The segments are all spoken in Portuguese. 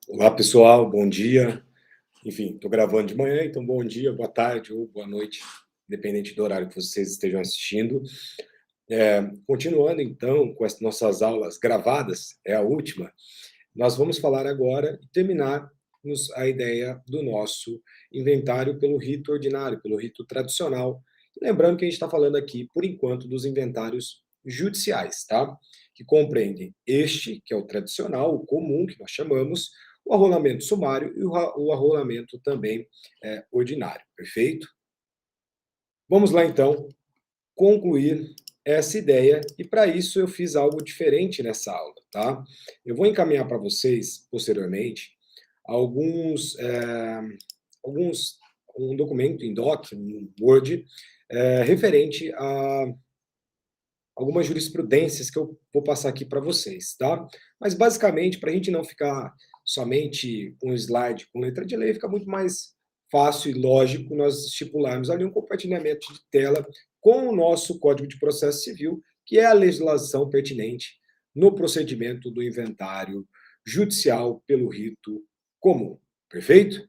Olá, pessoal, bom dia. Enfim, estou gravando de manhã, então bom dia, boa tarde ou boa noite, independente do horário que vocês estejam assistindo. Continuando então com as nossas aulas gravadas, é a última, nós vamos falar agora e terminar a ideia do nosso inventário pelo rito ordinário, pelo rito tradicional. Lembrando que a gente está falando aqui, por enquanto, dos inventários judiciais, tá? Que compreendem este, que é o tradicional, o comum, que nós chamamos, o arrolamento sumário e o arrolamento também ordinário, perfeito? Vamos lá então concluir essa ideia e para isso eu fiz algo diferente nessa aula, tá? Eu vou encaminhar para vocês posteriormente alguns, alguns um documento em doc, um Word, referente a algumas jurisprudências que eu vou passar aqui para vocês, tá? Mas basicamente, para a gente não ficar somente com um slide com letra de lei, fica muito mais fácil e lógico nós estipularmos ali um compartilhamento de tela com o nosso Código de Processo Civil, que é a legislação pertinente no procedimento do inventário judicial pelo rito comum. Perfeito?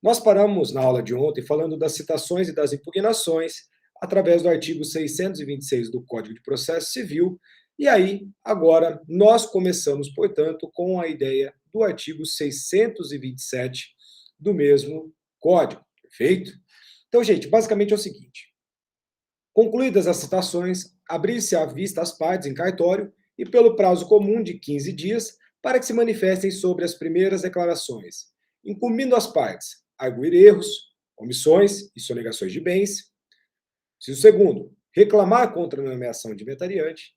Nós paramos na aula de ontem falando das citações e das impugnações através do artigo 626 do Código de Processo Civil, e aí, agora, nós começamos, portanto, com a ideia do artigo 627 do mesmo Código, perfeito? Então, gente, basicamente é o seguinte: concluídas as citações, abrir-se à vista às partes em cartório e pelo prazo comum de 15 dias para que se manifestem sobre as primeiras declarações, incumbindo as partes arguir erros, omissões e sonegações de bens. Inciso segundo, reclamar contra a nomeação de inventariante.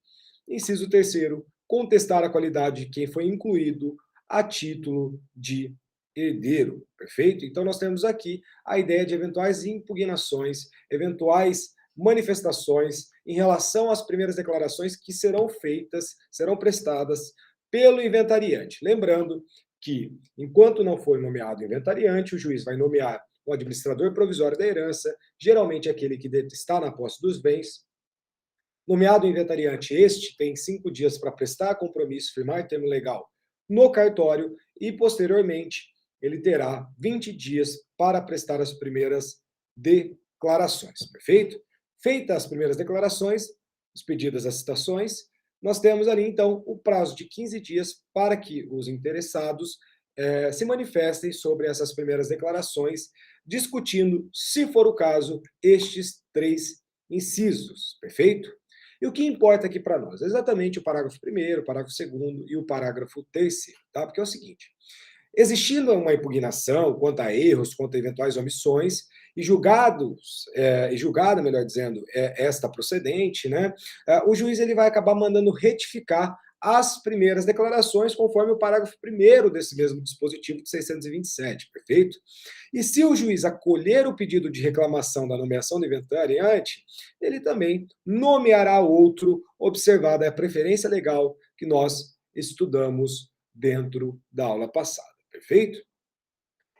Inciso terceiro, contestar a qualidade de quem foi incluído a título de herdeiro. Perfeito? Então, nós temos aqui a ideia de eventuais impugnações, eventuais manifestações em relação às primeiras declarações que serão feitas, serão prestadas pelo inventariante. Lembrando que, enquanto não for nomeado inventariante, o juiz vai nomear o administrador provisório da herança, geralmente aquele que está na posse dos bens. Nomeado inventariante, este tem 5 dias para prestar compromisso, firmar termo legal no cartório e, posteriormente, ele terá 20 dias para prestar as primeiras declarações, perfeito? Feitas as primeiras declarações, expedidas as citações, nós temos ali, então, o prazo de 15 dias para que os interessados se manifestem sobre essas primeiras declarações, discutindo, se for o caso, estes 3 incisos, perfeito? E o que importa aqui para nós? É exatamente o parágrafo 1º, o parágrafo 2º e o parágrafo 3º, tá? Porque é o seguinte: existindo uma impugnação quanto a erros, quanto a eventuais omissões, e julgada, melhor dizendo, esta procedente, né, o juiz ele vai acabar mandando retificar as primeiras declarações, conforme o parágrafo 1º desse mesmo dispositivo de 627, perfeito? E se o juiz acolher o pedido de reclamação da nomeação do inventariante, ele também nomeará outro, observada a preferência legal que nós estudamos dentro da aula passada, perfeito?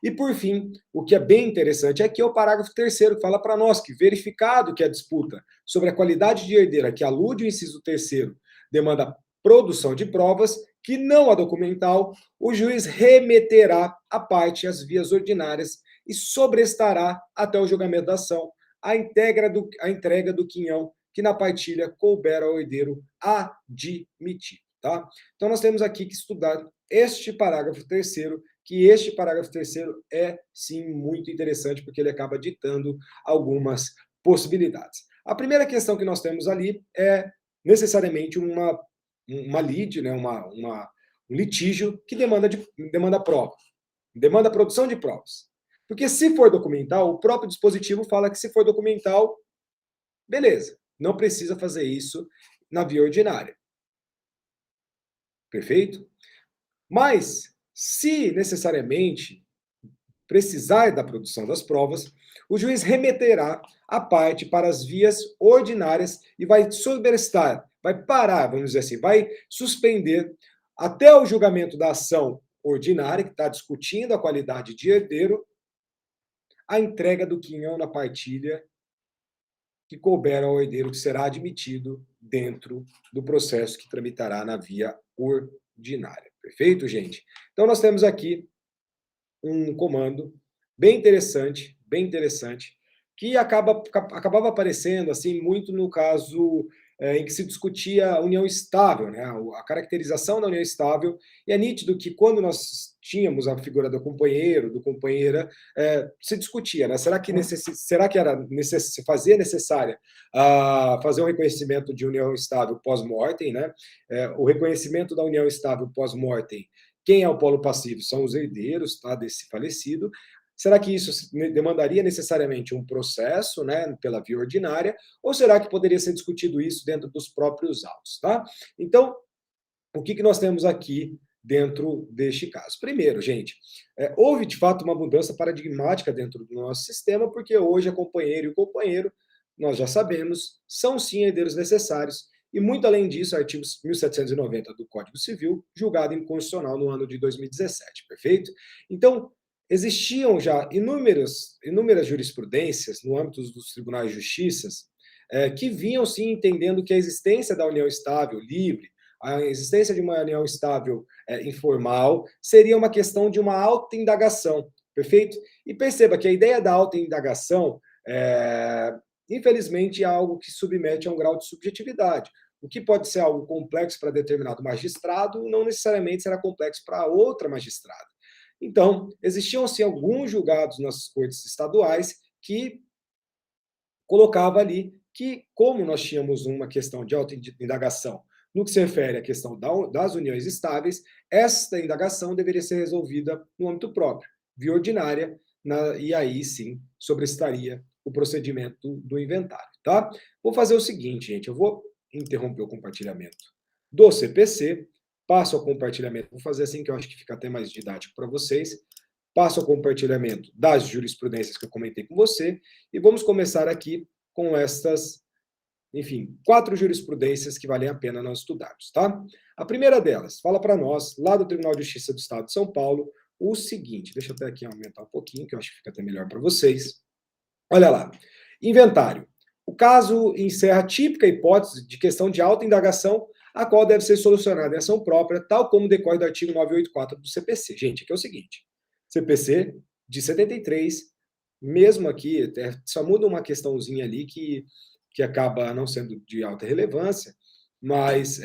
E, por fim, o que é bem interessante aqui é o parágrafo 3º, que fala para nós que, verificado que a disputa sobre a qualidade de herdeira que alude o inciso 3º demanda produção de provas, que não a documental, o juiz remeterá a parte às vias ordinárias e sobrestará até o julgamento da ação a entrega do quinhão que na partilha couber ao herdeiro admitir. Tá? Então, nós temos aqui que estudar este parágrafo 3º, que este parágrafo 3º é, sim, muito interessante, porque ele acaba ditando algumas possibilidades. A primeira questão que nós temos ali é necessariamente uma lide, né, um litígio que demanda prova, demanda produção de provas. Porque se for documental, o próprio dispositivo fala que se for documental, beleza, não precisa fazer isso na via ordinária. Perfeito? Mas, se necessariamente precisar da produção das provas, o juiz remeterá a parte para as vias ordinárias e vai sobrestar, vai parar, vamos dizer assim, vai suspender até o julgamento da ação ordinária, que está discutindo a qualidade de herdeiro, a entrega do quinhão na partilha que couber ao herdeiro, que será admitido dentro do processo que tramitará na via ordinária. Perfeito, gente? Então, nós temos aqui um comando bem interessante, que acabava aparecendo assim muito no caso em que se discutia a união estável, né? A caracterização da união estável, e é nítido que quando nós tínhamos a figura do companheiro, do companheira, se discutia, né? Será que se fazia necessária fazer um reconhecimento de união estável pós-mortem, né? O reconhecimento da união estável pós-mortem, quem é o polo passivo? São os herdeiros, tá, desse falecido. Será que isso demandaria necessariamente um processo, né, pela via ordinária, ou será que poderia ser discutido isso dentro dos próprios autos, tá? Então, o que nós temos aqui dentro deste caso? Primeiro, gente, houve de fato uma mudança paradigmática dentro do nosso sistema, porque hoje a companheiro e o companheiro, nós já sabemos, são sim herdeiros necessários, e muito além disso, artigo 1790 do Código Civil, julgado inconstitucional no ano de 2017, perfeito? Então, existiam já inúmeras jurisprudências no âmbito dos tribunais de justiça que vinham sim entendendo que a existência da união estável, livre, a existência de uma união estável informal seria uma questão de uma autoindagação, perfeito? E perceba que a ideia da autoindagação, infelizmente, é algo que submete a um grau de subjetividade. O que pode ser algo complexo para determinado magistrado, não necessariamente será complexo para outra magistrada. Então, existiam, sim, alguns julgados nas cortes estaduais que colocava ali que, como nós tínhamos uma questão de autoindagação no que se refere à questão das uniões estáveis, esta indagação deveria ser resolvida no âmbito próprio, via ordinária, e aí sim sobrestaria o procedimento do inventário, tá? Vou fazer o seguinte, gente, eu vou interromper o compartilhamento do CPC, passo ao compartilhamento, vou fazer assim que eu acho que fica até mais didático para vocês, passo ao compartilhamento das jurisprudências que eu comentei com você, e vamos começar aqui com estas, enfim, 4 jurisprudências que valem a pena nós estudarmos, tá? A primeira delas fala para nós, lá do Tribunal de Justiça do Estado de São Paulo, o seguinte, deixa eu até aqui aumentar um pouquinho, que eu acho que fica até melhor para vocês. Olha lá, inventário. O caso encerra a típica hipótese de questão de autoindagação, a qual deve ser solucionada em ação própria, tal como decorre do artigo 984 do CPC. Gente, aqui é o seguinte, CPC de 73, mesmo aqui, só muda uma questãozinha ali que acaba não sendo de alta relevância, mas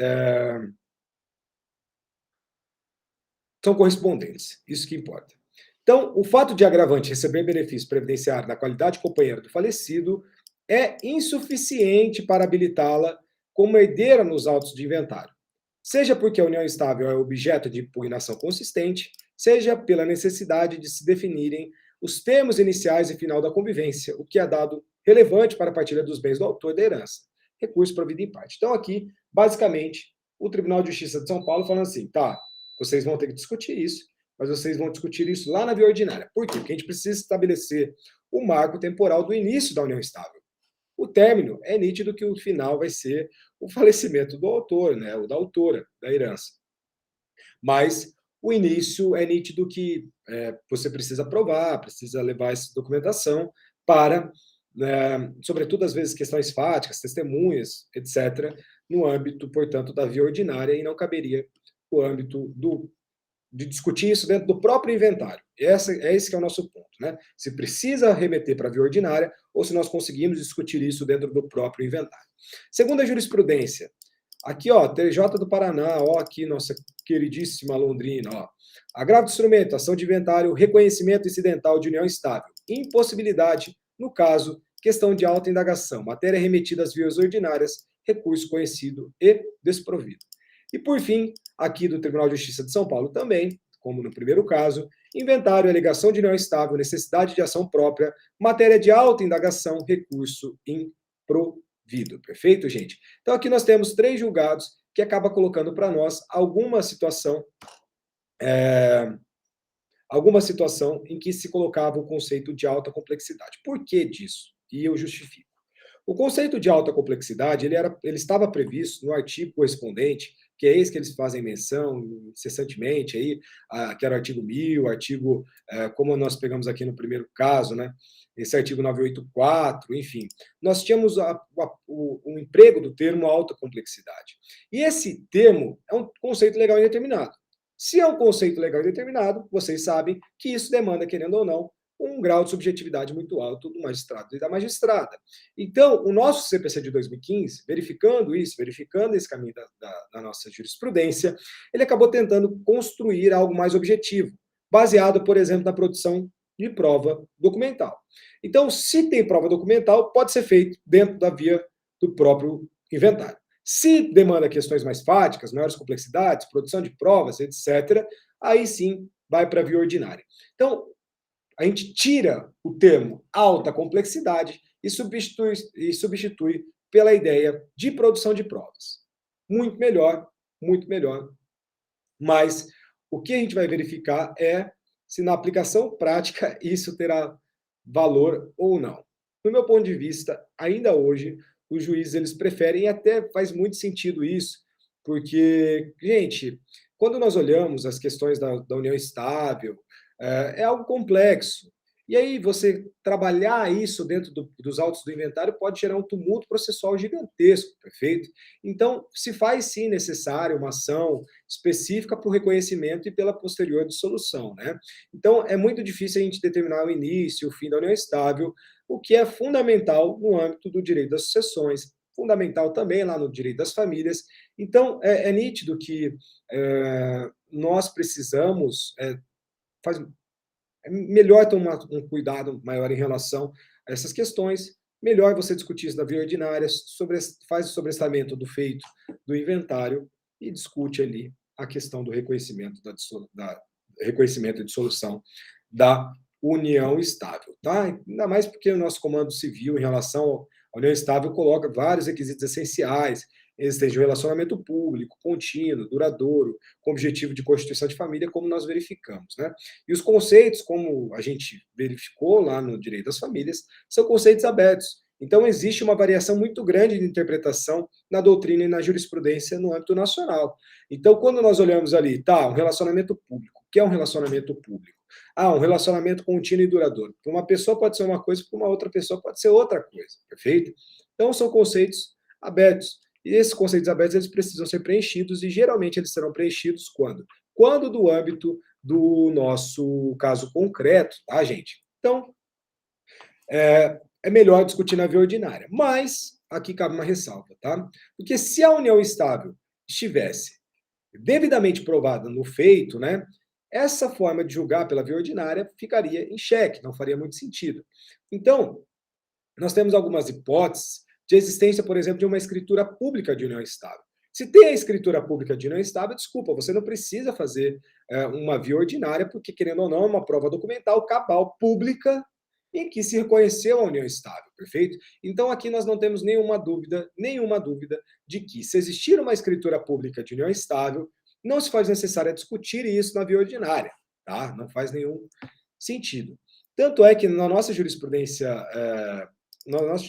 são correspondentes, isso que importa. Então, o fato de agravante receber benefício previdenciário na qualidade de companheiro do falecido é insuficiente para habilitá-la como herdeira nos autos de inventário, seja porque a união estável é objeto de impugnação consistente, seja pela necessidade de se definirem os termos iniciais e final da convivência, o que é dado relevante para a partilha dos bens do autor da herança. Recurso provido em parte. Então, aqui, basicamente, o Tribunal de Justiça de São Paulo falando assim, tá, vocês vão ter que discutir isso, mas vocês vão discutir isso lá na via ordinária. Por quê? Porque a gente precisa estabelecer o marco temporal do início da união estável. O término é nítido que o final vai ser o falecimento do autor, né, ou da autora da herança. Mas o início é nítido que você precisa provar, precisa levar essa documentação para, sobretudo às vezes questões fáticas, testemunhas, etc., no âmbito, portanto, da via ordinária, e não caberia o âmbito de discutir isso dentro do próprio inventário. Esse que é o nosso ponto, né? Se precisa remeter para a via ordinária ou se nós conseguimos discutir isso dentro do próprio inventário. Segunda jurisprudência, aqui, ó, TJ do Paraná, ó, aqui, nossa queridíssima Londrina, ó. Agravo de instrumento, ação de inventário, reconhecimento incidental de união estável, impossibilidade, no caso, questão de autoindagação, matéria remetida às vias ordinárias, recurso conhecido e desprovido. E, por fim, aqui do Tribunal de Justiça de São Paulo também, como no primeiro caso, inventário, alegação de união estável, necessidade de ação própria, matéria de autoindagação, recurso improvido. Perfeito, gente? Então, aqui nós temos 3 julgados que acaba colocando para nós alguma situação em que se colocava o conceito de alta complexidade. Por que disso? E eu justifico. O conceito de alta complexidade, ele estava previsto no artigo correspondente, que é esse que eles fazem menção incessantemente, aí, que era o artigo 1000, artigo, como nós pegamos aqui no primeiro caso, né, esse artigo 984, enfim. Nós tínhamos o emprego do termo alta complexidade. E esse termo é um conceito legal indeterminado. Se é um conceito legal determinado, vocês sabem que isso demanda, querendo ou não, um grau de subjetividade muito alto do magistrado e da magistrada. Então, o nosso CPC de 2015, verificando isso, verificando esse caminho da nossa jurisprudência, ele acabou tentando construir algo mais objetivo, baseado, por exemplo, na produção de prova documental. Então, se tem prova documental, pode ser feito dentro da via do próprio inventário. Se demanda questões mais fáticas, maiores complexidades, produção de provas, etc., aí sim vai para a via ordinária. Então, a gente tira o termo alta complexidade e substitui pela ideia de produção de provas. Muito melhor, muito melhor. Mas o que a gente vai verificar é se na aplicação prática isso terá valor ou não. No meu ponto de vista, ainda hoje, os juízes eles preferem, e até faz muito sentido isso, porque, gente, quando nós olhamos as questões da união estável, é algo complexo. E aí, você trabalhar isso dentro dos autos do inventário pode gerar um tumulto processual gigantesco, perfeito? Então, se faz sim necessário uma ação específica para o reconhecimento e pela posterior dissolução, né? Então, é muito difícil a gente determinar o início e o fim da união estável, o que é fundamental no âmbito do direito das sucessões, fundamental também lá no direito das famílias. Então, é nítido que nós precisamos é melhor tomar um cuidado maior em relação a essas questões, melhor você discutir isso na via ordinária, faz o sobrestamento do feito do inventário e discute ali a questão do reconhecimento reconhecimento e dissolução da união estável, tá? Ainda mais porque o nosso Comando Civil, em relação à união estável, coloca vários requisitos essenciais, existência de um relacionamento público, contínuo, duradouro, com objetivo de constituição de família, como nós verificamos, né? E os conceitos, como a gente verificou lá no direito das famílias, são conceitos abertos. Então, existe uma variação muito grande de interpretação na doutrina e na jurisprudência no âmbito nacional. Então, quando nós olhamos ali, tá, um relacionamento público, o que é um relacionamento público? Ah, um relacionamento contínuo e duradouro. Para uma pessoa pode ser uma coisa, para uma outra pessoa pode ser outra coisa, perfeito? Então, são conceitos abertos. E esses conceitos abertos, eles precisam ser preenchidos, e geralmente eles serão preenchidos quando? Quando do âmbito do nosso caso concreto, tá, gente? Então, é melhor discutir na via ordinária. Mas, aqui cabe uma ressalva, tá? Porque se a união estável estivesse devidamente provada no feito, né, essa forma de julgar pela via ordinária ficaria em xeque, não faria muito sentido. Então, nós temos algumas hipóteses de existência, por exemplo, de uma escritura pública de união estável. Se tem a escritura pública de união estável, desculpa, você não precisa fazer uma via ordinária, porque, querendo ou não, é uma prova documental cabal pública em que se reconheceu a união estável, perfeito? Então, aqui nós não temos nenhuma dúvida de que, se existir uma escritura pública de união estável, não se faz necessário discutir isso na via ordinária, tá? Não faz nenhum sentido. Tanto é que na nossa jurisprudência, nós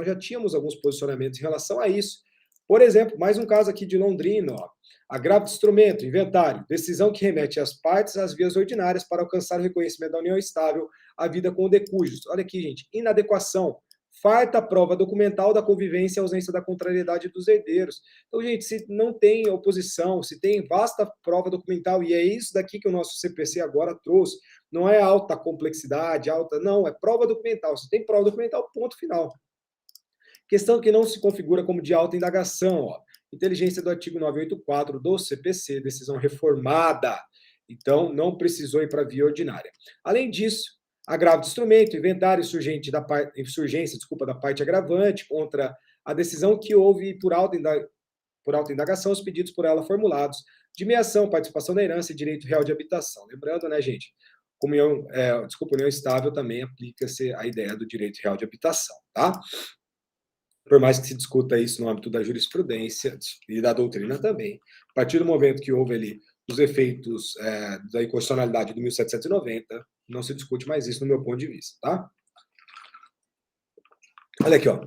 já tínhamos alguns posicionamentos em relação a isso. Por exemplo, mais um caso aqui de Londrina, ó. Agravo de instrumento, inventário, decisão que remete as partes às vias ordinárias para alcançar o reconhecimento da união estável, a vida com o decujus. Olha aqui, gente, inadequação, farta prova documental da convivência e ausência da contrariedade dos herdeiros. Então, gente, se não tem oposição, se tem vasta prova documental, e é isso daqui que o nosso CPC agora trouxe, não é alta complexidade, não, é prova documental. Se tem prova documental, ponto final. Questão que não se configura como de alta indagação, ó. Inteligência do artigo 984 do CPC, decisão reformada. Então, não precisou ir para a via ordinária. Além disso, agravo de instrumento, inventário insurgência da parte agravante contra a decisão que houve por alta indagação os pedidos por ela formulados de meação, participação da herança e direito real de habitação. Lembrando, né, gente, união estável também aplica-se a ideia do direito real de habitação, tá? Por mais que se discuta isso no âmbito da jurisprudência e da doutrina também, a partir do momento que houve ali os efeitos da inconstitucionalidade do 1790, não se discute mais isso no meu ponto de vista, tá? Olha aqui, ó.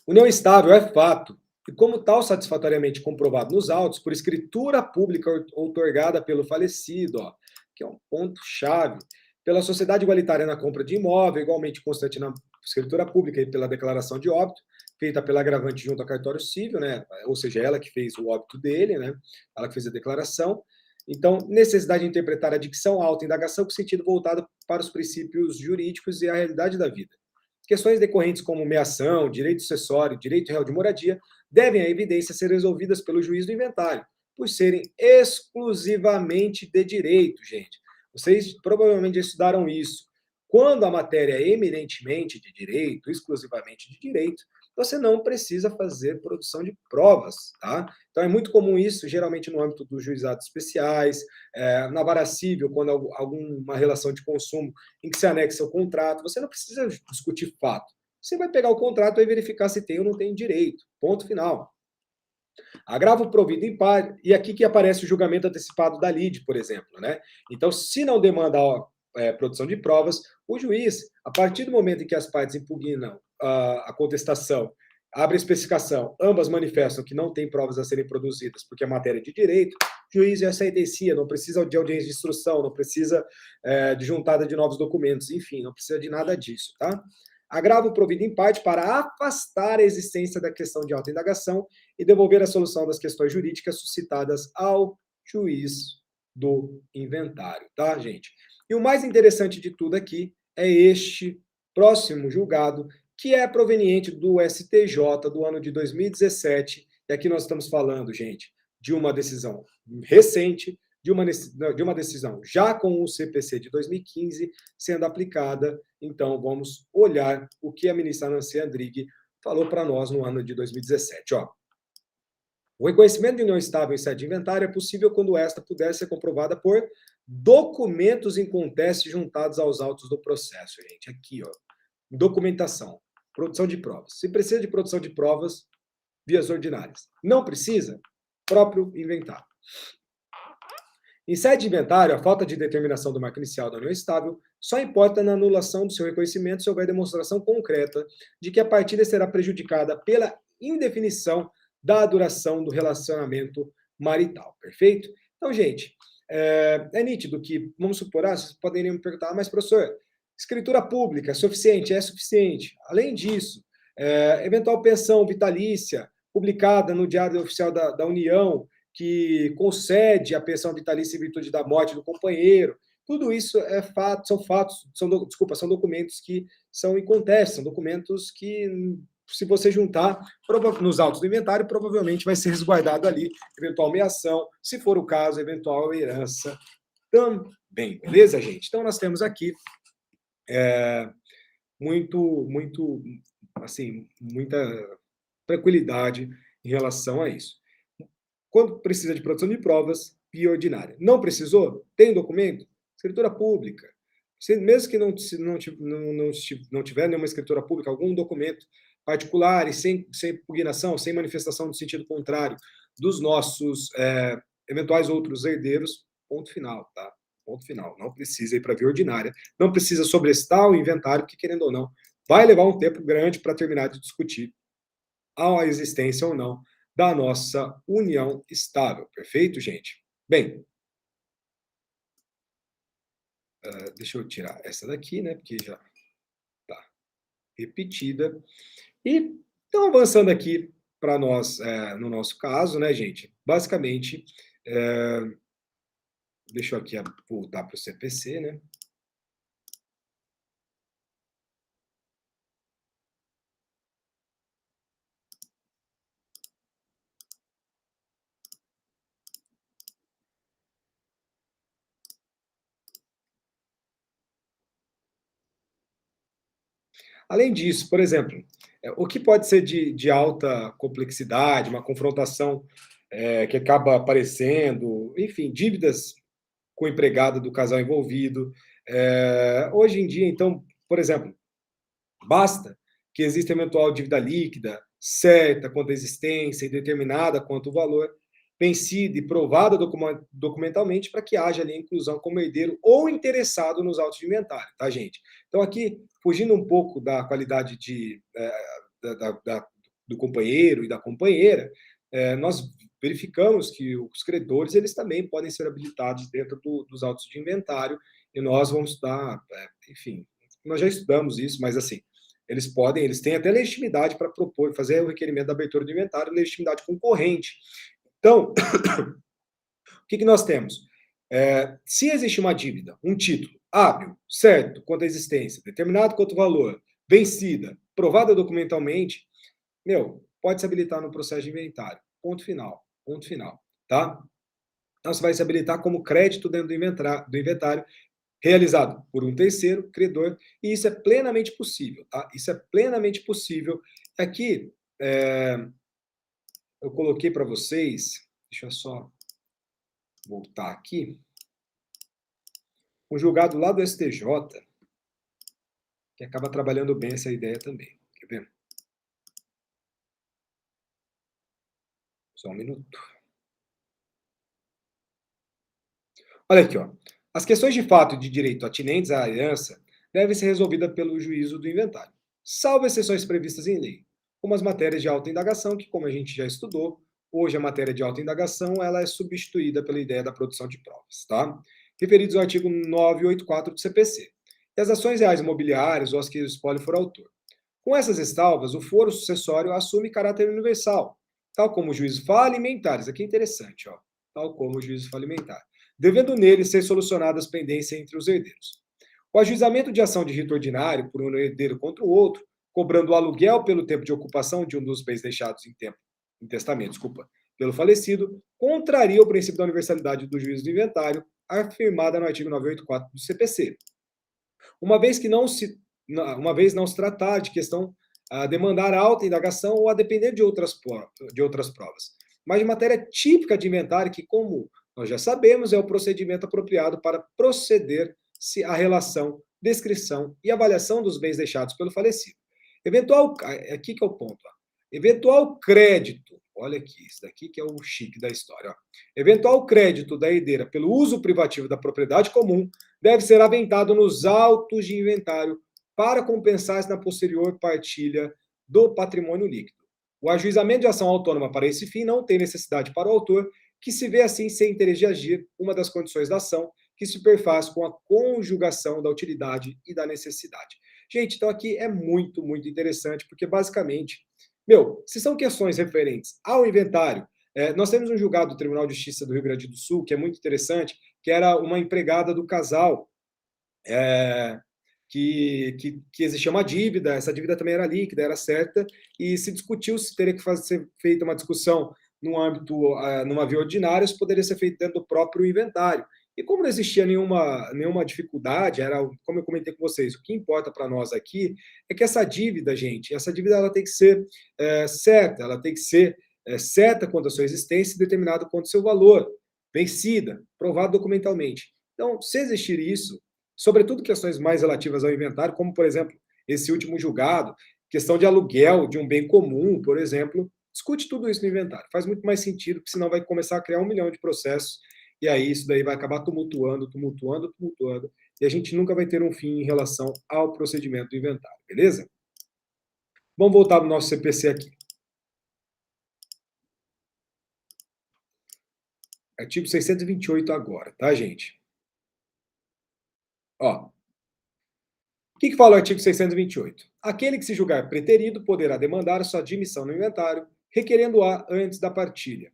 União estável é fato, e como tal satisfatoriamente comprovado nos autos, por escritura pública outorgada pelo falecido, ó, que é um ponto-chave, pela sociedade igualitária na compra de imóvel, igualmente constante na escritura pública e pela declaração de óbito, feita pela agravante junto ao cartório civil, né? Ou seja, ela que fez o óbito dele, né? Ela que fez a declaração. Então, necessidade de interpretar a dicção, a autoindagação com sentido voltado para os princípios jurídicos e a realidade da vida. Questões decorrentes como meação, direito sucessório, direito real de moradia, devem à evidência ser resolvidas pelo juiz do inventário, por serem exclusivamente de direito, gente. Vocês provavelmente já estudaram isso. Quando a matéria é eminentemente de direito, exclusivamente de direito, você não precisa fazer produção de provas, tá? Então é muito comum isso, geralmente no âmbito dos juizados especiais, na vara civil, quando alguma relação de consumo em que se anexa o contrato, você não precisa discutir fato. Você vai pegar o contrato e verificar se tem ou não tem direito. Ponto final. Agravo provido em par, e aqui que aparece o julgamento antecipado da lide, por exemplo, né? Então, se não demanda produção de provas, o juiz, a partir do momento em que as partes impugnam a contestação, abre a especificação, ambas manifestam que não tem provas a serem produzidas porque é matéria de direito, o juiz já sentencia, não precisa de audiência de instrução, não precisa de juntada de novos documentos, enfim, não precisa de nada disso, tá? Agravo provido em parte para afastar a existência da questão de autoindagação e devolver a solução das questões jurídicas suscitadas ao juiz do inventário, tá, gente? E o mais interessante de tudo aqui é este próximo julgado, que é proveniente do STJ do ano de 2017, e aqui nós estamos falando, gente, de uma decisão recente, de uma decisão já com o CPC de 2015 sendo aplicada. Então, vamos olhar o que a ministra Nancy Andrighi falou para nós no ano de 2017. Ó. O reconhecimento de união estável em sede de inventário é possível quando esta puder ser comprovada por documentos em conteste juntados aos autos do processo, gente. Aqui, ó. Documentação, produção de provas. Se precisa de produção de provas, vias ordinárias. Não precisa, próprio inventário. Em sede de inventário, a falta de determinação do marco inicial da união estável só importa na anulação do seu reconhecimento se houver demonstração concreta de que a partilha será prejudicada pela indefinição da duração do relacionamento marital, perfeito? Então, gente, é nítido que, vamos supor, vocês poderiam me perguntar, mas professor, escritura pública é suficiente? É suficiente. Além disso, eventual pensão vitalícia publicada no Diário Oficial da União, que concede a pensão vitalícia em virtude da morte do companheiro. Tudo isso são documentos que são incontestáveis, são documentos que, se você juntar nos autos do inventário, provavelmente vai ser resguardado ali, eventual meação, se for o caso, eventual herança também, beleza, gente? Então, nós temos aqui muita tranquilidade em relação a isso. Quando precisa de produção de provas, via ordinária. Não precisou? Tem documento? Escritura pública. Mesmo que não tiver nenhuma escritura pública, algum documento particular e sem impugnação, sem manifestação no sentido contrário dos nossos eventuais outros herdeiros, ponto final, tá? Ponto final. Não precisa ir para a via ordinária, não precisa sobrestar o inventário, que, querendo ou não, vai levar um tempo grande para terminar de discutir a existência ou não da nossa união estável. Perfeito, gente? Bem, deixa eu tirar essa daqui, né? Porque já está repetida. E então, avançando aqui para nós, no nosso caso, né, gente? Basicamente, deixa eu aqui voltar para o CPC, né? Além disso, por exemplo, o que pode ser de alta complexidade, uma confrontação que acaba aparecendo, enfim, dívidas com o empregado do casal envolvido. Hoje em dia, então, por exemplo, basta que exista eventual dívida líquida, certa quanto à existência e determinada quanto ao valor, vencida e provada documentalmente para que haja ali a inclusão como herdeiro ou interessado nos autos de inventário, tá, gente? Então, aqui, fugindo um pouco da qualidade do companheiro e da companheira, nós verificamos que os credores, eles também podem ser habilitados dentro dos autos de inventário, e nós vamos dar, enfim, nós já estudamos isso, mas assim, eles têm até legitimidade para propor, fazer o requerimento da abertura do inventário, legitimidade concorrente. Então, o que nós temos? Se existe uma dívida, um título, hábil, certo, quanto à existência, determinado quanto ao valor, vencida, provada documentalmente, pode se habilitar no processo de inventário. Ponto final, tá? Então, você vai se habilitar como crédito dentro do inventário, realizado por um terceiro, credor, e isso é plenamente possível, tá? Isso é plenamente possível. Aqui, eu coloquei para vocês, deixa eu só voltar aqui, um julgado lá do STJ, que acaba trabalhando bem essa ideia também. Quer ver? Só um minuto. Olha aqui, ó. As questões de fato e de direito atinentes à herança devem ser resolvidas pelo juízo do inventário, salvo exceções previstas em lei, como as matérias de autoindagação, que, como a gente já estudou, hoje a matéria de autoindagação ela é substituída pela ideia da produção de provas, tá? Referidos ao artigo 984 do CPC. E as ações reais imobiliárias ou as que o espólio for autor. Com essas ressalvas, o foro sucessório assume caráter universal, tal como o juízo falimentar. Isso aqui é interessante, ó. Tal como o juízo falimentar, devendo nele ser solucionadas as pendências entre os herdeiros. O ajuizamento de ação de rito ordinário por um herdeiro contra o outro, cobrando o aluguel pelo tempo de ocupação de um dos bens deixados em testamento, pelo falecido, contraria o princípio da universalidade do juízo do inventário, afirmada no artigo 984 do CPC. Uma vez não se tratar de questão a demandar alta indagação ou a depender de outras provas, mas de matéria típica de inventário que, como nós já sabemos, é o procedimento apropriado para proceder-se à relação, descrição e avaliação dos bens deixados pelo falecido. Aqui que é o ponto, ó. Eventual crédito, olha aqui, isso daqui que é o chique da história, ó. Eventual crédito da herdeira pelo uso privativo da propriedade comum deve ser aventado nos autos de inventário para compensar-se na posterior partilha do patrimônio líquido. O ajuizamento de ação autônoma para esse fim não tem necessidade para o autor, que se vê assim sem interesse de agir, uma das condições da ação, que se perfaz com a conjugação da utilidade e da necessidade. Gente, então aqui é muito, muito interessante, porque basicamente, se são questões referentes ao inventário, nós temos um julgado do Tribunal de Justiça do Rio Grande do Sul, que é muito interessante, que era uma empregada do casal, que existia uma dívida, essa dívida também era líquida, era certa, e se discutiu se teria que ser feita uma discussão no âmbito, numa via ordinária, se poderia ser feito dentro do próprio inventário. E como não existia nenhuma dificuldade, era, como eu comentei com vocês, o que importa para nós aqui é que essa dívida, gente, essa dívida ela tem que ser certa, ela tem que ser certa quanto à sua existência e determinada quanto ao seu valor, vencida, provado documentalmente. Então, se existir isso, sobretudo questões mais relativas ao inventário, como, por exemplo, esse último julgado, questão de aluguel de um bem comum, por exemplo, discute tudo isso no inventário. Faz muito mais sentido, porque senão vai começar a criar 1 milhão de processos, e aí isso daí vai acabar tumultuando, e a gente nunca vai ter um fim em relação ao procedimento do inventário, beleza? Vamos voltar no nosso CPC aqui. Artigo 628 agora, tá, gente? Ó, o que fala o artigo 628? Aquele que se julgar preterido poderá demandar sua admissão no inventário, requerendo-a antes da partilha.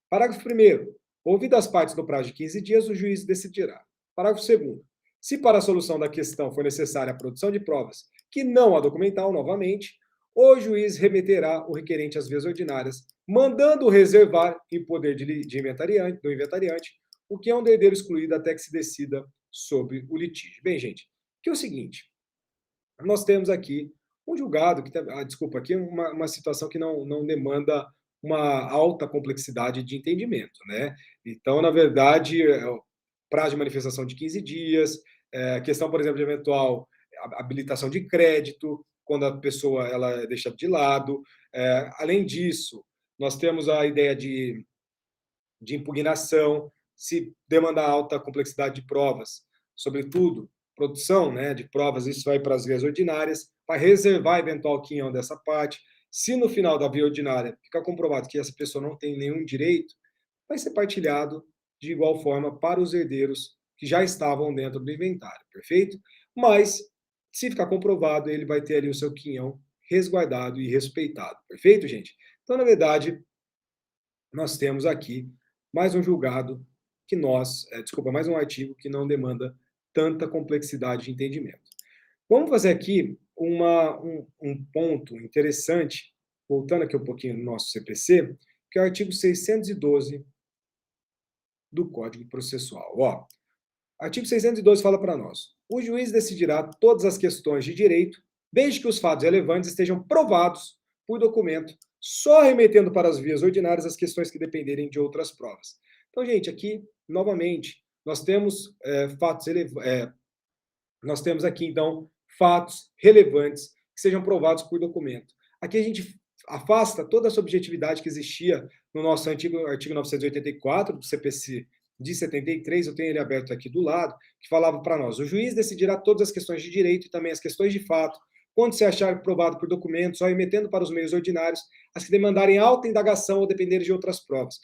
Parágrafo 1º. Ouvidas as partes no prazo de 15 dias, o juiz decidirá. Parágrafo 2º. Se para a solução da questão for necessária a produção de provas que não a documental novamente, o juiz remeterá o requerente às vias ordinárias, mandando reservar em poder do inventariante o que é um herdeiro excluído até que se decida sobre o litígio. Bem, gente, que é o seguinte, nós temos aqui um julgado, desculpa, aqui uma situação que não demanda uma alta complexidade de entendimento, né? Então, na verdade, prazo de manifestação de 15 dias, questão, por exemplo, de eventual habilitação de crédito, quando a pessoa ela é deixada de lado. Além disso, nós temos a ideia de impugnação, se demandar alta complexidade de provas, sobretudo produção, né, de provas, isso vai para as vias ordinárias, para reservar eventual quinhão dessa parte. Se no final da via ordinária ficar comprovado que essa pessoa não tem nenhum direito, vai ser partilhado de igual forma para os herdeiros que já estavam dentro do inventário, perfeito? Mas, se ficar comprovado, ele vai ter ali o seu quinhão resguardado e respeitado, perfeito, gente? Então, na verdade, nós temos aqui mais um julgado que nós, mais um artigo que não demanda tanta complexidade de entendimento. Vamos fazer aqui um ponto interessante, voltando aqui um pouquinho no nosso CPC, que é o artigo 612 do Código Processual. Ó, artigo 612 fala para nós: o juiz decidirá todas as questões de direito, desde que os fatos relevantes estejam provados por documento, só remetendo para as vias ordinárias as questões que dependerem de outras provas. Então, gente, aqui, novamente, nós temos nós temos aqui, então, fatos relevantes que sejam provados por documento. Aqui a gente afasta toda a subjetividade que existia no nosso antigo artigo 984 do CPC de 73, eu tenho ele aberto aqui do lado, que falava para nós: o juiz decidirá todas as questões de direito e também as questões de fato, quando se achar provado por documento, só remetendo para os meios ordinários as que demandarem alta indagação ou dependerem de outras provas.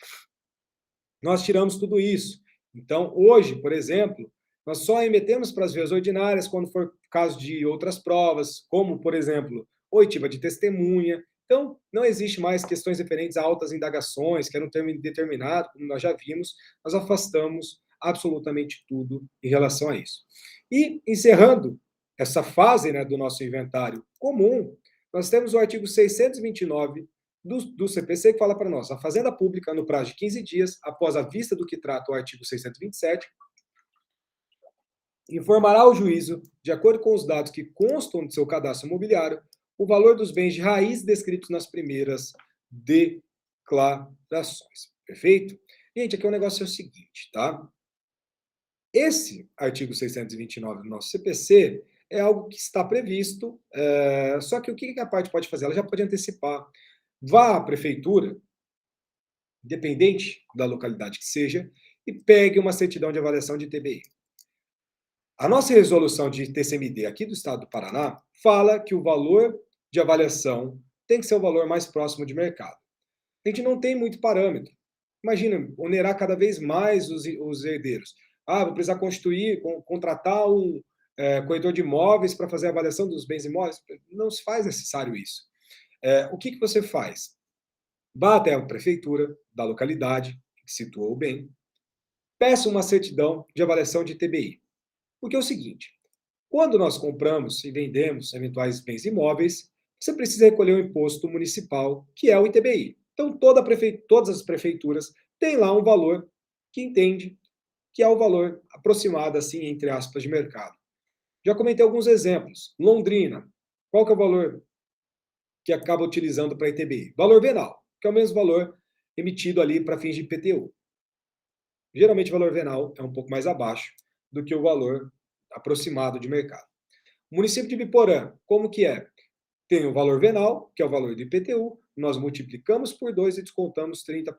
Nós tiramos tudo isso. Então, hoje, por exemplo, nós só remetemos para as vias ordinárias quando for caso de outras provas, como, por exemplo, oitiva de testemunha. Então, não existe mais questões referentes a altas indagações, que era um termo indeterminado, como nós já vimos, nós afastamos absolutamente tudo em relação a isso. E, encerrando essa fase, né, do nosso inventário comum, nós temos o artigo 629 do CPC, que fala para nós: a Fazenda Pública, no prazo de 15 dias, após a vista do que trata o artigo 627, informará ao juízo, de acordo com os dados que constam do seu cadastro imobiliário, o valor dos bens de raiz descritos nas primeiras declarações. Perfeito? Gente, aqui o negócio é o seguinte, tá? Esse artigo 629 do nosso CPC é algo que está previsto, só que o que a parte pode fazer? Ela já pode antecipar. Vá à prefeitura, independente da localidade que seja, e pegue uma certidão de avaliação de TBI. A nossa resolução de TCMD aqui do Estado do Paraná fala que o valor de avaliação tem que ser o valor mais próximo de mercado. A gente não tem muito parâmetro. Imagina, onerar cada vez mais os herdeiros. Vou precisar contratar um corretor de imóveis para fazer a avaliação dos bens imóveis. Não se faz necessário isso. O que você faz? Vá até a prefeitura da localidade que situou o bem, peça uma certidão de avaliação de TBI. Porque é o seguinte: quando nós compramos e vendemos eventuais bens imóveis, você precisa recolher o imposto municipal, que é o ITBI. Então, todas as prefeituras têm lá um valor que entende que é o valor aproximado, assim, entre aspas, de mercado. Já comentei alguns exemplos. Londrina, qual que é o valor que acaba utilizando para ITBI? Valor venal, que é o mesmo valor emitido ali para fins de IPTU. Geralmente, o valor venal é um pouco mais abaixo do que o valor aproximado de mercado. O município de Biporã, como que é? Tem o valor venal, que é o valor do IPTU, nós multiplicamos por 2 e descontamos 30%.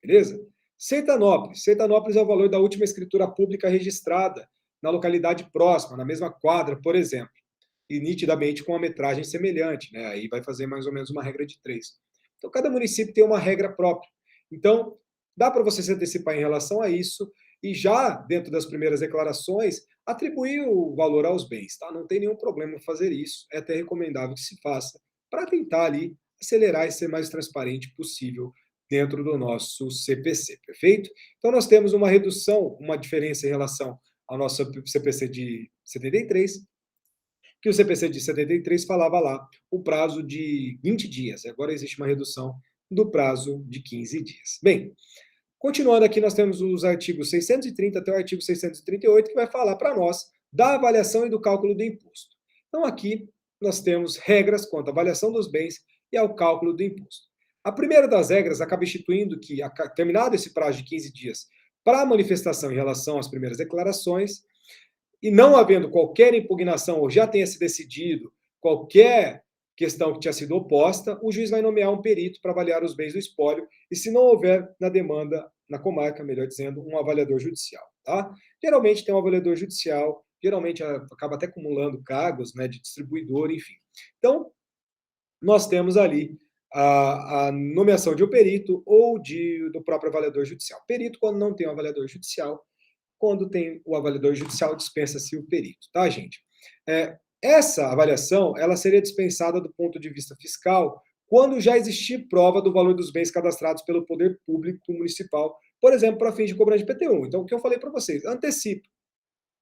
Beleza? Sertanópolis é o valor da última escritura pública registrada na localidade próxima, na mesma quadra, por exemplo, e nitidamente com uma metragem semelhante, né? Aí vai fazer mais ou menos uma regra de 3. Então, cada município tem uma regra própria. Então, dá para você se antecipar em relação a isso e já, dentro das primeiras declarações, atribuir o valor aos bens, tá? Não tem nenhum problema fazer isso, é até recomendável que se faça, para tentar ali acelerar e ser mais transparente possível dentro do nosso CPC, perfeito? Então, nós temos uma redução, uma diferença em relação ao nosso CPC de 73, que o CPC de 73 falava lá o prazo de 20 dias, agora existe uma redução do prazo de 15 dias. Bem, continuando aqui, nós temos os artigos 630 até o artigo 638, que vai falar para nós da avaliação e do cálculo do imposto. Então, aqui nós temos regras quanto à avaliação dos bens e ao cálculo do imposto. A primeira das regras acaba instituindo que, terminado esse prazo de 15 dias para a manifestação em relação às primeiras declarações, e não havendo qualquer impugnação ou já tenha se decidido qualquer questão que tinha sido oposta, o juiz vai nomear um perito para avaliar os bens do espólio, e se não houver na demanda, na comarca, melhor dizendo, um avaliador judicial. Tá? Geralmente tem um avaliador judicial, geralmente acaba até acumulando cargos, né, de distribuidor, enfim. Então, nós temos ali a nomeação de um perito ou do próprio avaliador judicial. Perito quando não tem um avaliador judicial, quando tem o avaliador judicial, dispensa-se o perito, tá, gente? Essa avaliação, ela seria dispensada do ponto de vista fiscal quando já existir prova do valor dos bens cadastrados pelo poder público municipal por exemplo, para fins de cobrança de IPTU. Então, o que eu falei para vocês, antecipe,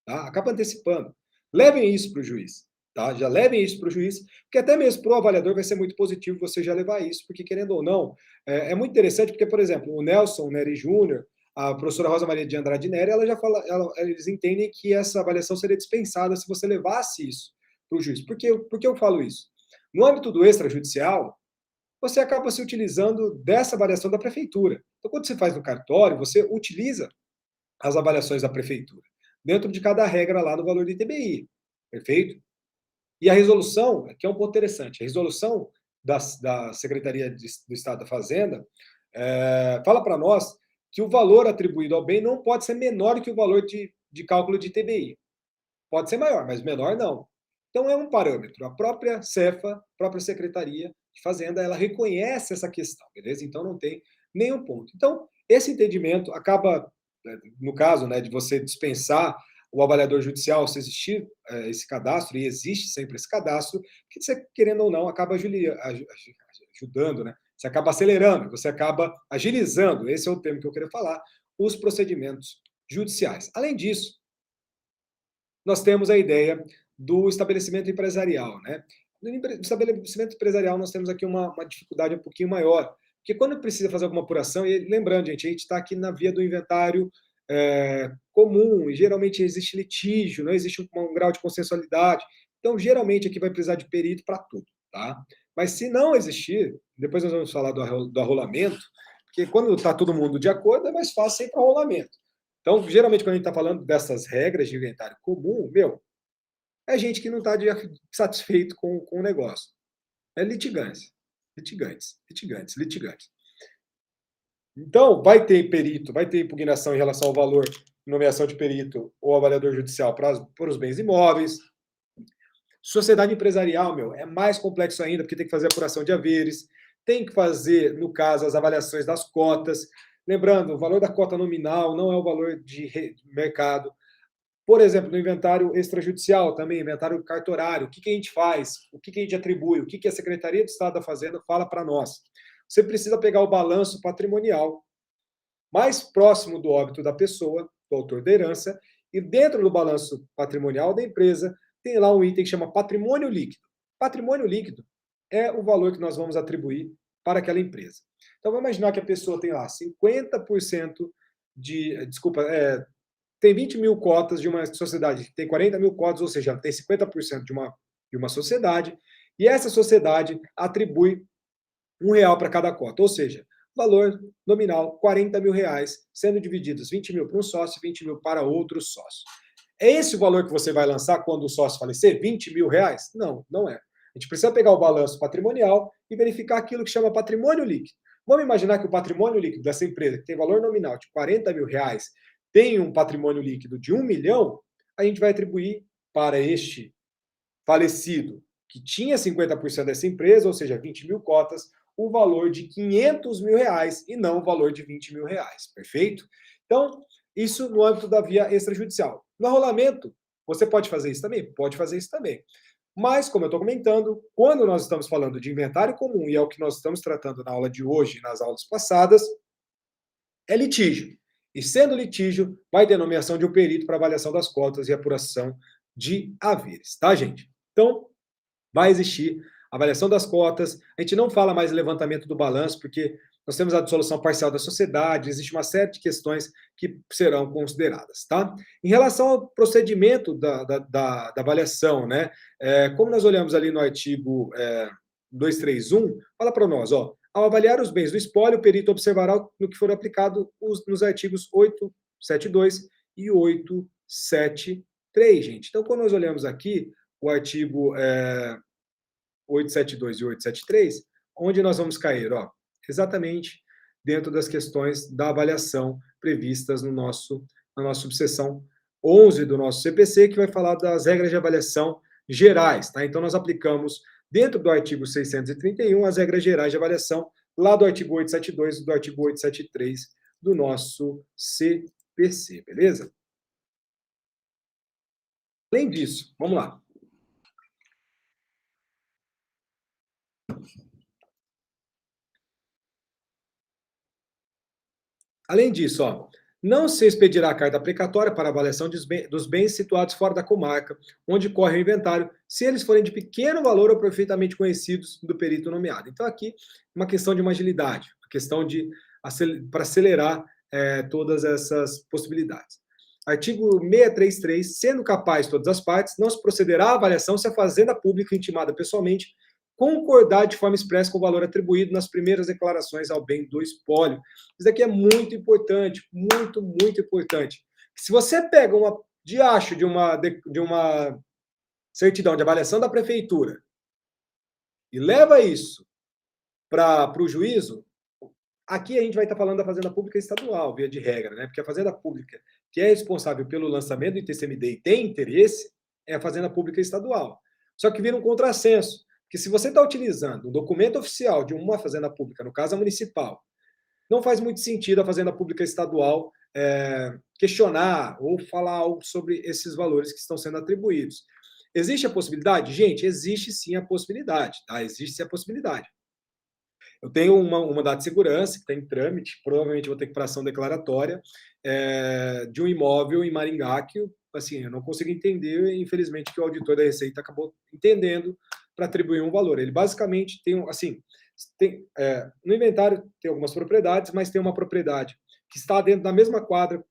tá? Acaba antecipando. Levem isso para o juiz, tá? Já levem isso para o juiz, porque até mesmo para o avaliador vai ser muito positivo você já levar isso, porque querendo ou não, é muito interessante, porque, por exemplo, o Nelson Neri Júnior, a professora Rosa Maria de Andrade Neri, ela já fala, eles entendem que essa avaliação seria dispensada se você levasse isso para o juiz. Por que eu falo isso? No âmbito do extrajudicial, você acaba se utilizando dessa avaliação da prefeitura. Então, quando você faz no cartório, você utiliza as avaliações da prefeitura, dentro de cada regra lá no valor do ITBI, perfeito? E a resolução, que é um ponto interessante, a resolução da Secretaria do Estado da Fazenda fala para nós que o valor atribuído ao bem não pode ser menor que o valor de cálculo de ITBI. Pode ser maior, mas menor não. Então é um parâmetro. A própria Cefa, a própria Secretaria de Fazenda, ela reconhece essa questão, beleza? Então não tem nenhum ponto. Então, esse entendimento acaba, no caso, né, de você dispensar o avaliador judicial, se existir esse cadastro, e existe sempre esse cadastro, que você, querendo ou não, acaba ajudando, né? Você acaba acelerando, você acaba agilizando, esse é o termo que eu queria falar, os procedimentos judiciais. Além disso, nós temos a ideia do estabelecimento empresarial, né? No estabelecimento empresarial, nós temos aqui uma dificuldade um pouquinho maior, porque quando precisa fazer alguma apuração, e lembrando, gente, a gente está aqui na via do inventário comum, e geralmente existe litígio, não existe um grau de consensualidade, então geralmente aqui vai precisar de perito para tudo, tá? Mas se não existir, depois nós vamos falar do arrolamento, porque quando está todo mundo de acordo, é mais fácil sempre o arrolamento. Então, geralmente, quando a gente está falando dessas regras de inventário comum, é gente que não está satisfeito com o negócio. É litigância. Litigantes, litigantes, litigantes. Então, vai ter perito, vai ter impugnação em relação ao valor de nomeação de perito ou avaliador judicial para os bens imóveis. Sociedade empresarial, é mais complexo ainda, porque tem que fazer apuração de haveres, tem que fazer, no caso, as avaliações das cotas. Lembrando, o valor da cota nominal não é o valor de mercado. Por exemplo, no inventário extrajudicial também, inventário cartorário, o que a gente faz? O que a gente atribui? O que a Secretaria de Estado da Fazenda fala para nós? Você precisa pegar o balanço patrimonial mais próximo do óbito da pessoa, do autor da herança, e dentro do balanço patrimonial da empresa, tem lá um item que chama patrimônio líquido. Patrimônio líquido é o valor que nós vamos atribuir para aquela empresa. Então, vamos imaginar que a pessoa tem lá 50% tem 20 mil cotas de uma sociedade, tem 40 mil cotas, ou seja, tem 50% de uma sociedade, e essa sociedade atribui R$ 1 para cada cota, ou seja, valor nominal R$ 40 mil, sendo divididos 20 mil para um sócio e 20 mil para outro sócio. É esse o valor que você vai lançar quando o sócio falecer? R$ 20 mil? Não, não é. A gente precisa pegar o balanço patrimonial e verificar aquilo que chama patrimônio líquido. Vamos imaginar que o patrimônio líquido dessa empresa, que tem valor nominal de R$ 40 mil, tem um patrimônio líquido de 1 milhão, a gente vai atribuir para este falecido, que tinha 50% dessa empresa, ou seja, 20 mil cotas, o valor de R$ 500 mil e não o valor de R$ 20 mil, perfeito? Então, isso no âmbito da via extrajudicial. No arrolamento, você pode fazer isso também? Pode fazer isso também. Mas, como eu estou comentando, quando nós estamos falando de inventário comum, e é o que nós estamos tratando na aula de hoje e nas aulas passadas, é litígio. E sendo litígio, vai ter nomeação de um perito para avaliação das cotas e apuração de haveres, tá, gente? Então, vai existir avaliação das cotas. A gente não fala mais levantamento do balanço, porque nós temos a dissolução parcial da sociedade, existe uma série de questões que serão consideradas, tá? Em relação ao procedimento da avaliação, né? Como nós olhamos ali no artigo 231, fala para nós, ó, ao avaliar os bens do espólio, o perito observará no que for aplicado nos artigos 872 e 873, gente. Então, quando nós olhamos aqui o artigo 872 e 873, onde nós vamos cair? Ó, exatamente dentro das questões da avaliação previstas na nossa subseção 11 do nosso CPC, que vai falar das regras de avaliação gerais, tá? Então, nós aplicamos, dentro do artigo 631, as regras gerais de avaliação, lá do artigo 872 e do artigo 873 do nosso CPC, beleza? Além disso, vamos lá. Além disso, ó, não se expedirá a carta precatória para avaliação dos bens situados fora da comarca, onde corre o inventário, se eles forem de pequeno valor ou perfeitamente conhecidos do perito nomeado. Então, aqui, uma questão de uma agilidade, uma questão de para acelerar todas essas possibilidades. Artigo 633, sendo capaz todas as partes, não se procederá à avaliação se a fazenda pública intimada pessoalmente concordar de forma expressa com o valor atribuído nas primeiras declarações ao bem do espólio. Isso daqui é muito importante, muito, muito importante. Se você pega uma diacho de uma certidão de avaliação da prefeitura e leva isso para o juízo, aqui a gente vai estar falando da Fazenda Pública Estadual, via de regra, né? Porque a Fazenda Pública, que é responsável pelo lançamento do ITCMD e tem interesse, é a Fazenda Pública Estadual. Só que vira um contrassenso, que se você está utilizando um documento oficial de uma Fazenda Pública, no caso a municipal, não faz muito sentido a Fazenda Pública Estadual questionar ou falar algo sobre esses valores que estão sendo atribuídos. Existe a possibilidade? Gente, existe sim a possibilidade, tá? Existe sim a possibilidade. Eu tenho um mandado de segurança que está em trâmite, provavelmente vou ter que ir para ação declaratória, de um imóvel em Maringá que, assim, eu não consigo entender, infelizmente, que o auditor da Receita acabou entendendo para atribuir um valor. Ele basicamente tem, assim, no inventário tem algumas propriedades, mas tem uma propriedade que está dentro da mesma quadra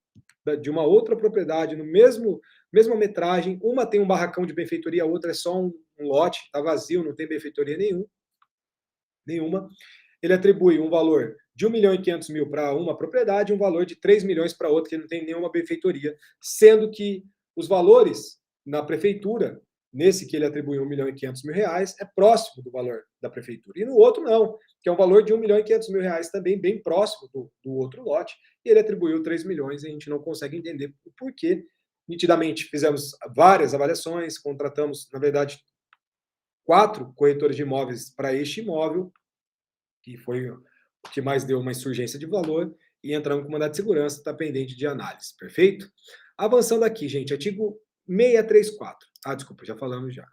de uma outra propriedade, no mesma metragem, uma tem um barracão de benfeitoria, a outra é só um lote, está vazio, não tem benfeitoria nenhuma. Ele atribui um valor de 1.500.000 para uma propriedade e um valor de 3 milhões para outra, que não tem nenhuma benfeitoria, sendo que os valores na prefeitura, nesse que ele atribui 1.500.000 reais, é próximo do valor da prefeitura. E no outro não, que é um valor de 1.500.000 reais também, bem próximo do outro lote, e ele atribuiu 3 milhões e a gente não consegue entender o porquê. Nitidamente, fizemos várias avaliações, contratamos, na verdade, 4 corretores de imóveis para este imóvel, que foi o que mais deu uma insurgência de valor, e entramos com mandado de segurança, está pendente de análise, perfeito? Avançando aqui, gente, artigo 634. Ah, desculpa, já falamos já.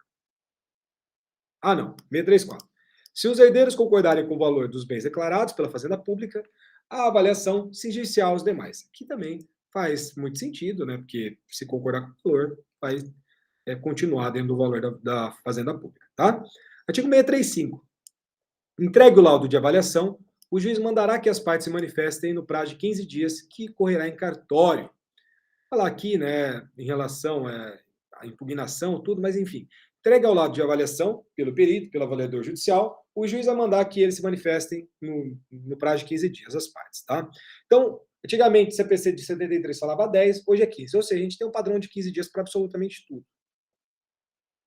Ah, não, 634. Se os herdeiros concordarem com o valor dos bens declarados pela Fazenda Pública, a avaliação se iniciar aos demais. Aqui também faz muito sentido, né? Porque se concordar com o valor, vai continuar dentro do valor da Fazenda Pública, tá? Artigo 635. Entregue o laudo de avaliação, o juiz mandará que as partes se manifestem no prazo de 15 dias, que correrá em cartório. Falar aqui, né, em relação à impugnação, tudo, mas enfim. Entregue ao laudo de avaliação, pelo perito, pelo avaliador judicial, o juiz vai mandar que eles se manifestem no prazo de 15 dias, as partes, tá? Então, antigamente, CPC de 73 falava 10, hoje é 15. Ou seja, a gente tem um padrão de 15 dias para absolutamente tudo.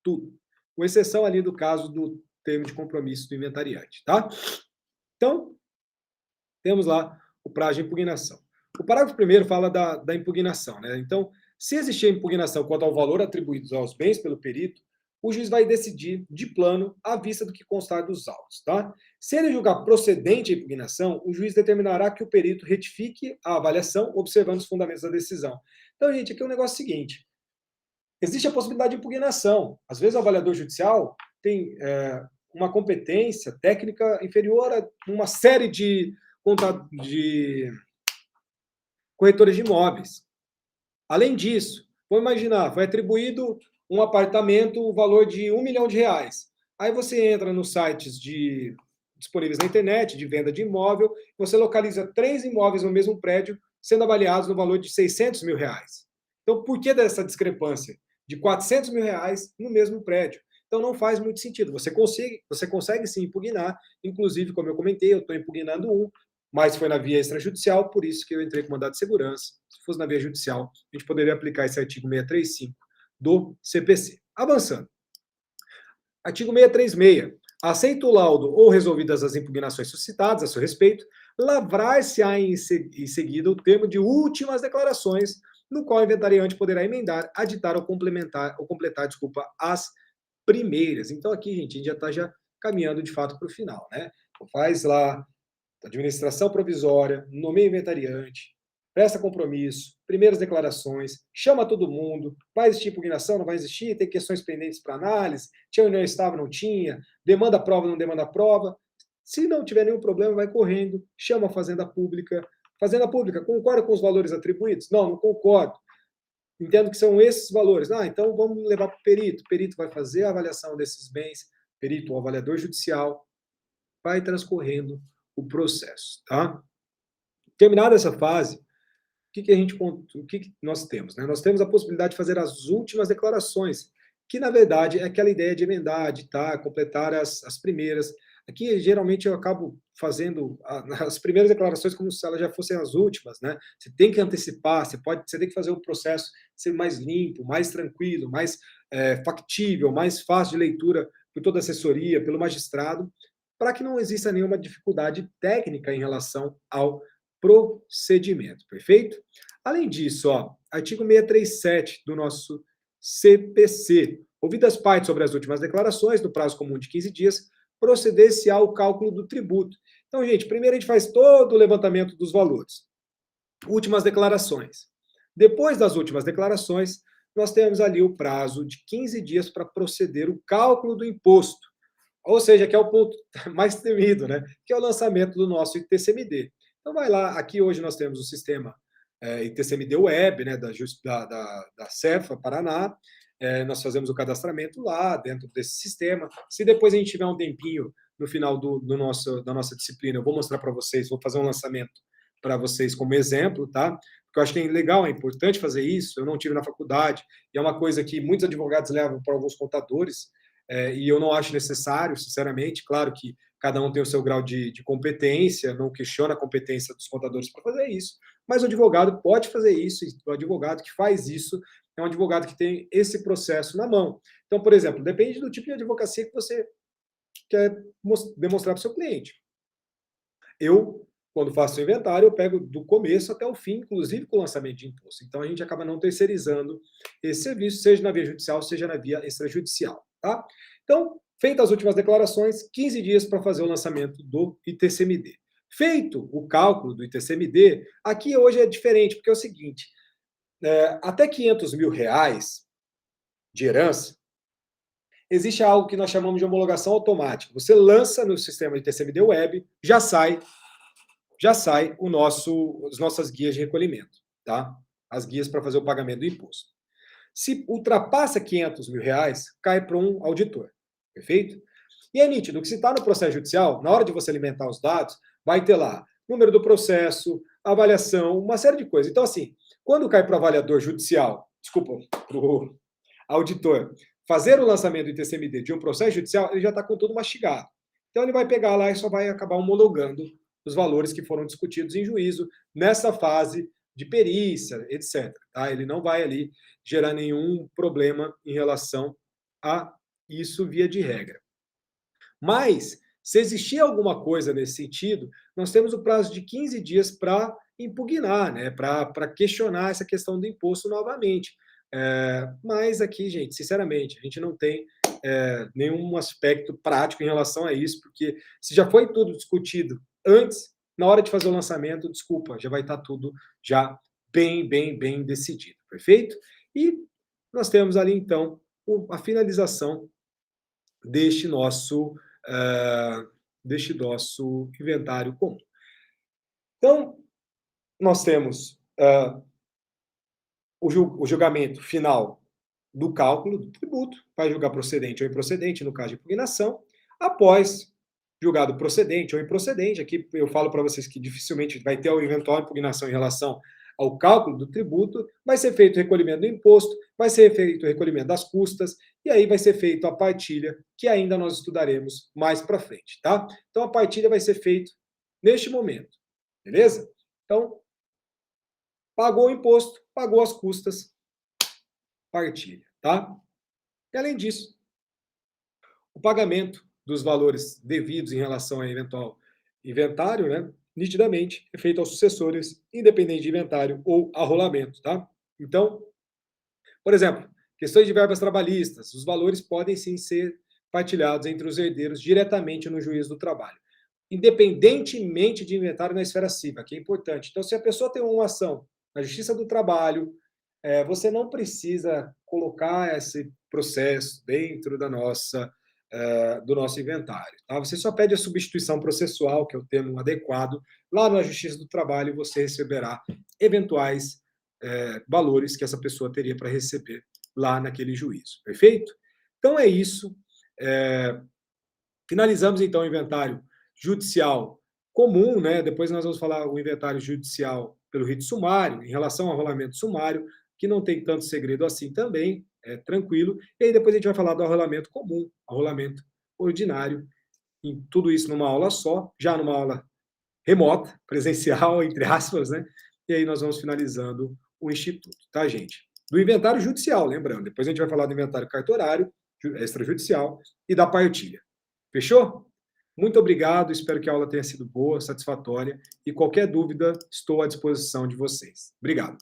Tudo. Com exceção ali do caso do termo de compromisso do inventariante, tá? Então, temos lá o prazo de impugnação. O parágrafo 1º fala da impugnação, né? Então, se existir impugnação quanto ao valor atribuído aos bens pelo perito, o juiz vai decidir de plano à vista do que constar dos autos, tá? Se ele julgar procedente a impugnação, o juiz determinará que o perito retifique a avaliação, observando os fundamentos da decisão. Então, gente, aqui é um negócio seguinte: existe a possibilidade de impugnação. Às vezes, o avaliador judicial tem uma competência técnica inferior a uma série de corretores de imóveis. Além disso, vamos imaginar, foi atribuído um apartamento, o valor de R$1 milhão. Aí você entra nos sites disponíveis na internet, de venda de imóvel, você localiza 3 imóveis no mesmo prédio, sendo avaliados no valor de R$600 mil. Então, por que dessa discrepância de R$400 mil no mesmo prédio? Então, não faz muito sentido. Você consegue sim impugnar, inclusive, como eu comentei, eu estou impugnando um, mas foi na via extrajudicial, por isso que eu entrei com mandado de segurança. Se fosse na via judicial, a gente poderia aplicar esse artigo 635 do CPC. Avançando. Artigo 636. Aceito o laudo ou resolvidas as impugnações suscitadas a seu respeito, lavrar-se-á em seguida o termo de últimas declarações, no qual o inventariante poderá emendar, aditar ou completar, as primeiras. Então, aqui, gente, a gente já está caminhando de fato para o final, né? Faz lá administração provisória, nomeia inventariante, presta compromisso, primeiras declarações, chama todo mundo, vai existir impugnação, não vai existir, tem questões pendentes para análise, tinha união estável, não tinha, demanda prova, não demanda prova. Se não tiver nenhum problema, vai correndo, chama a Fazenda Pública, Fazenda Pública, concorda com os valores atribuídos? Não, não concordo. Entendo que são esses valores. Ah, então vamos levar para o perito. O perito vai fazer a avaliação desses bens, perito ou avaliador judicial, vai transcorrendo o processo, tá? Terminada essa fase, o que nós temos? Né? Nós temos a possibilidade de fazer as últimas declarações, que na verdade é aquela ideia de emendar, de completar as primeiras. Aqui, geralmente, eu acabo fazendo as primeiras declarações como se elas já fossem as últimas, né? Você tem que antecipar, você tem que fazer o processo ser mais limpo, mais tranquilo, mais factível, mais fácil de leitura por toda a assessoria, pelo magistrado, para que não exista nenhuma dificuldade técnica em relação ao procedimento, perfeito? Além disso, ó, artigo 637 do nosso CPC. Ouvidas as partes sobre as últimas declarações, no prazo comum de 15 dias, proceder-se ao cálculo do tributo. Então, gente, primeiro a gente faz todo o levantamento dos valores. Últimas declarações. Depois das últimas declarações, nós temos ali o prazo de 15 dias para proceder o cálculo do imposto. Ou seja, que é o ponto mais temido, né? Que é o lançamento do nosso ITCMD. Então, vai lá, aqui hoje nós temos o sistema ITCMD Web, né, da Cefa Paraná. Nós fazemos o cadastramento lá, dentro desse sistema. Se depois a gente tiver um tempinho no final da nossa disciplina, eu vou mostrar para vocês, vou fazer um lançamento para vocês como exemplo, tá? Porque eu acho que é legal, é importante fazer isso. Eu não tive na faculdade, e é uma coisa que muitos advogados levam para alguns contadores, e eu não acho necessário, sinceramente. Claro que cada um tem o seu grau de competência, não questiona a competência dos contadores para fazer isso, mas o advogado pode fazer isso, e o advogado que faz isso é um advogado que tem esse processo na mão. Então, por exemplo, depende do tipo de advocacia que você quer demonstrar para o seu cliente. Eu, quando faço o inventário, eu pego do começo até o fim, inclusive com o lançamento de imposto. Então, a gente acaba não terceirizando esse serviço, seja na via judicial, seja na via extrajudicial, tá? Então, feitas as últimas declarações, 15 dias para fazer o lançamento do ITCMD. Feito o cálculo do ITCMD, aqui hoje é diferente, porque é o seguinte, até R$ 500.000 de herança, existe algo que nós chamamos de homologação automática. Você lança no sistema ITCMD Web, já sai as nossas guias de recolhimento, tá? As guias para fazer o pagamento do imposto. Se ultrapassa R$ 500.000, cai para um auditor, perfeito? E é nítido que se está no processo judicial, na hora de você alimentar os dados, vai ter lá número do processo, avaliação, uma série de coisas. Então, assim, quando cai para o avaliador judicial, desculpa, para o auditor, fazer o lançamento do ITCMD de um processo judicial, ele já está com tudo mastigado. Então, ele vai pegar lá e só vai acabar homologando os valores que foram discutidos em juízo nessa fase de perícia, etc. Tá? Ele não vai ali gerar nenhum problema em relação a isso via de regra. Mas, se existir alguma coisa nesse sentido, nós temos o prazo de 15 dias para impugnar, né? Para questionar essa questão do imposto novamente. Mas aqui, gente, sinceramente, a gente não tem nenhum aspecto prático em relação a isso, porque se já foi tudo discutido antes, na hora de fazer o lançamento, desculpa, já vai estar tudo já bem decidido, perfeito? E nós temos ali, então, a finalização deste nosso inventário comum. Então, nós temos o julgamento final do cálculo do tributo, vai julgar procedente ou improcedente, no caso de impugnação. Após julgado procedente ou improcedente, aqui eu falo para vocês que dificilmente vai ter uma eventual impugnação em relação ao cálculo do tributo, vai ser feito o recolhimento do imposto, vai ser feito o recolhimento das custas, e aí vai ser feito a partilha, que ainda nós estudaremos mais para frente, tá? Então, a partilha vai ser feita neste momento, beleza? Então, pagou o imposto, pagou as custas, partilha, tá? E, além disso, o pagamento dos valores devidos em relação a eventual inventário, né? Nitidamente é feito aos sucessores, independente de inventário ou arrolamento, tá? Então, por exemplo, questões de verbas trabalhistas, os valores podem sim ser partilhados entre os herdeiros diretamente no juízo do trabalho, independentemente de inventário na esfera civil, que é importante. Então, se a pessoa tem uma ação na Justiça do Trabalho, você não precisa colocar esse processo dentro da nossa do nosso inventário. Tá? Você só pede a substituição processual, que é o termo adequado, lá na Justiça do Trabalho, e você receberá eventuais valores que essa pessoa teria para receber lá naquele juízo. Perfeito? Então é isso. Finalizamos então o inventário judicial comum, né? Depois nós vamos falar o inventário judicial pelo rito sumário, em relação ao rolamento sumário, que não tem tanto segredo assim também, é tranquilo. E aí depois a gente vai falar do arrolamento comum, arrolamento ordinário, em tudo isso numa aula só, já numa aula remota, presencial, entre aspas, né? E aí nós vamos finalizando o instituto, tá, gente? Do inventário judicial, lembrando. Depois a gente vai falar do inventário cartorário, extrajudicial e da partilha. Fechou? Muito obrigado, espero que a aula tenha sido boa, satisfatória, e qualquer dúvida, estou à disposição de vocês. Obrigado.